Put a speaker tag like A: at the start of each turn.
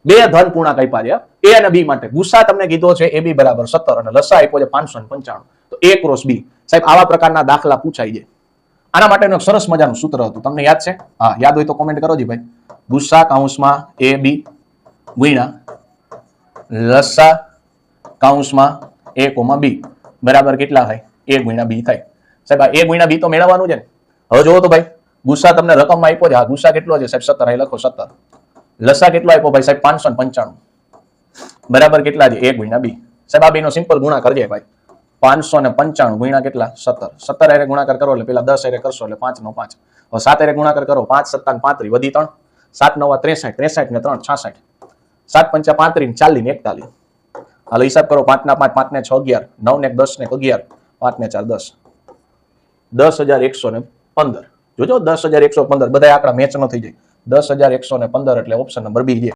A: બે ધન પૂર્ણાંક આપ્યા છે એ અને બી માટે. ગુસ્સા તમને કીધો છે એ બી બરાબર 17 અને લસા આપ્યો છે 595. તો A ક્રોસ B. સાહેબ આવા પ્રકારના દાખલા પૂછાય છે. આના માટેનું એક સરસ મજાનું સૂત્ર હતું, તમને યાદ છે? હા, યાદ હોય તો કોમેન્ટ કરો જી ભાઈ. ગુસ્સા કૌંસમાં AB ગુણ્યા લસા કૌંસમાં A, B બરાબર કેટલા થાય? A ગુણ્યા B થાય. સાહેબ આ A ગુણ્યા B તો મેળવવાનું છે ને. હવે જોવો તો ભાઈ, ગુસ્સા તમને રકમમાં આપ્યો છે. હા, ગુસ્સા કેટલો છે સાહેબ? 17. અહીં લખો 17. લસા કેટલો આપ્યો ભાઈ સાહેબ? 595 બરાબર કેટલા છે? A ગુણ્યા B. સાહેબ આ બેનો સિમ્પલ ગુણાકાર છે ભાઈ. 595 ગુણ્યા કેટલા? 17. 17 હારે ગુણાકાર કરો એટલે પેલા 10 હારે કરશો એટલે 5 નો 5. હવે 7 હારે ગુણાકાર કરો, 5 7 35 વધી 3, 7 9 63, 63 ને 3 66, 7 5 35 40 ને 41. હાલો હિસાબ કરો, 5 ના 5, 5 ને 6 11, 9 ને 10 ને 11, 5 ને 4 10, 10,115. જોજો 10,115 બધા આંકડા મેચ ન થઈ જાય. 10,115 એટલે ઓપ્શન નંબર બી છે.